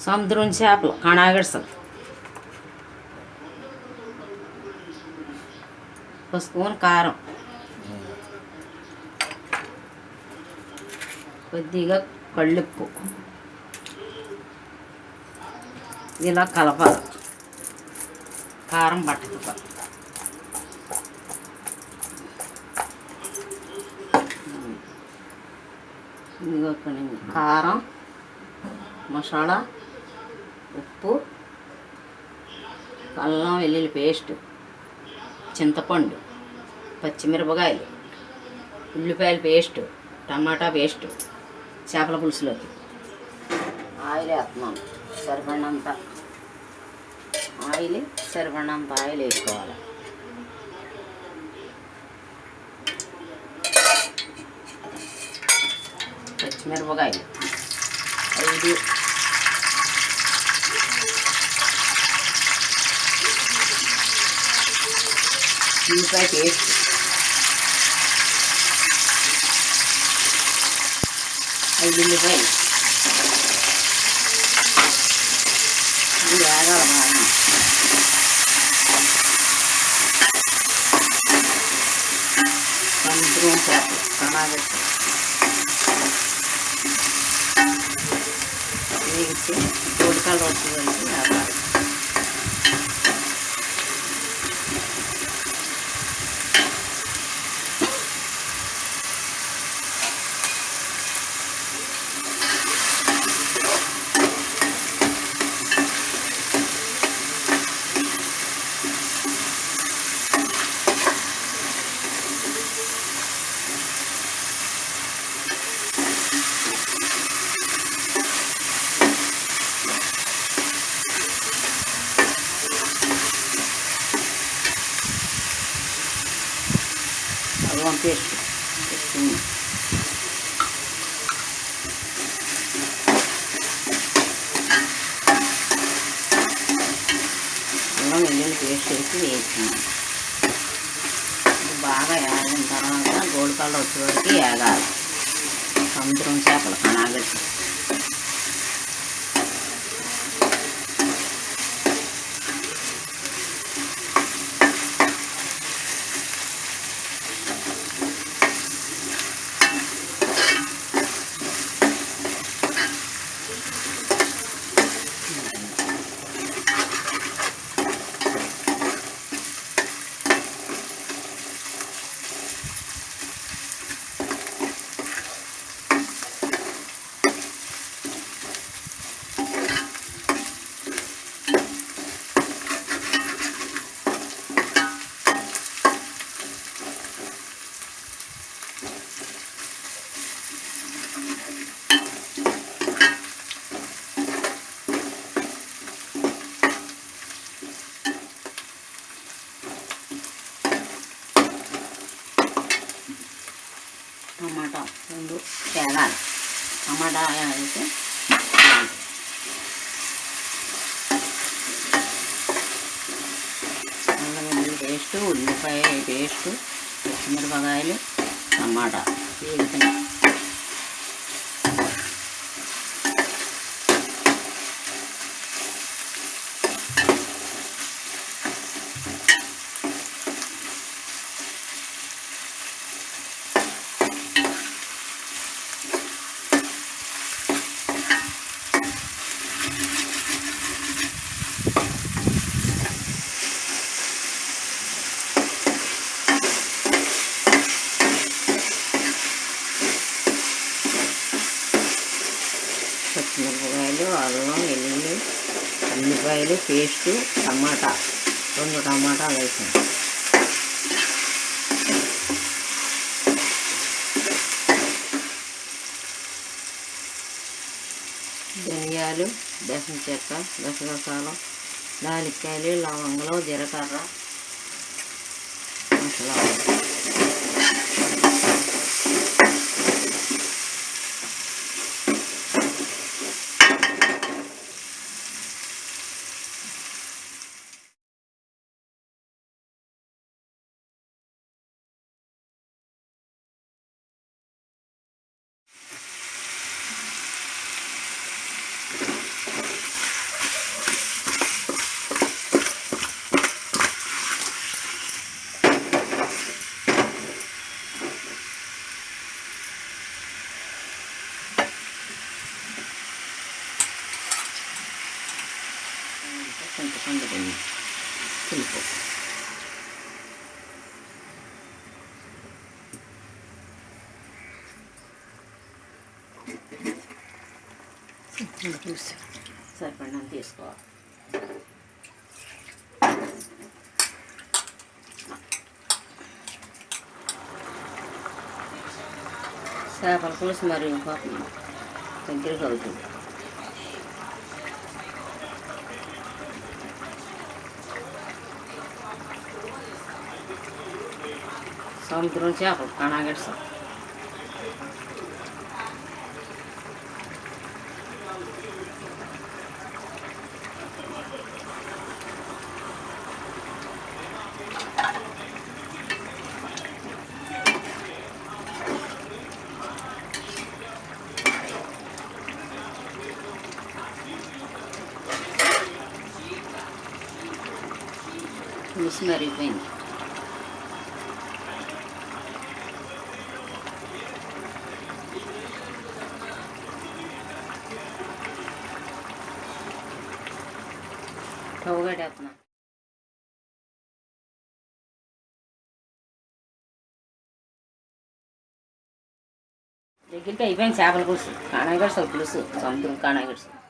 సముద్రం చేపలు కణాగడ్సలు ఒక స్పూన్ కారం, కొద్దిగా కళ్ళుప్పు, ఇలా కలపాలి. కారం పట్టదు. ఇదిగో కారం, మసాలా, ఉప్పు, అల్లం వెల్లుల్లి పేస్ట్, చింతపండు, పచ్చిమిరపకాయలు, ఉల్లిపాయల పేస్ట్, టమాటా పేస్ట్, చేపల పులుసులోకి ఆయిల్ వేస్తున్నాను. సరిపడినంత ఆయిల్ వేసుకోవాలి. పచ్చిమిరపకాయలు 5, ఉల్లిపాయ పేస్ట్, 5 ఉల్లిపాయలు. ఇది వేగాల బాగా. సముద్రం చేపలు కణాగడ్డ వేగితే గోల్డ్ వచ్చి వేపాలి. అల్లం పేస్ట్ వేసుకుని అల్లం వెల్లుల్లి పేస్ట్ వేసి వేసుకున్నాం. ఇది బాగా వేగిన తర్వాత గోల్డ్ కలర్ వచ్చే వరకు వేగాలి. సముద్రం చేపలు కణాగడ్డ టమాటా 2 వేగాలి. టమాటా వేగితే అల్లం వెల్లుల్లి పేస్టు, ఉల్లిపాయ పేస్టు, పచ్చిమిరపకాయలు, టమాటా వేగుతాయి. పచ్చిమిరపకాయలు, అల్లం వెల్లుల్లి, ఉల్లిపాయలు పేస్టు, టమాటా 2 టమాటాలు వేసాను. ధనియాలు, దశం చెక్క, గసగసాలు, దానిక్కాయలు, లవంగలు, జీలకర్ర, మసాలా చింతపండు కొన్ని పులుపు. సరిపడినంత తీసుకోవాలి. చేపల పులుసు మరి ఇంకొక దగ్గరికి అవుతుంది. సముద్రం చేపలు కణాగెడసాం. పులుసు మరిగిపోయింది. పొగడేస్తున్నా. దగ్గరికి అయిపోయింది చేపల పులుసు. కాణాగడ్డ పులుసు, సముద్రం కాణాగడ్డ.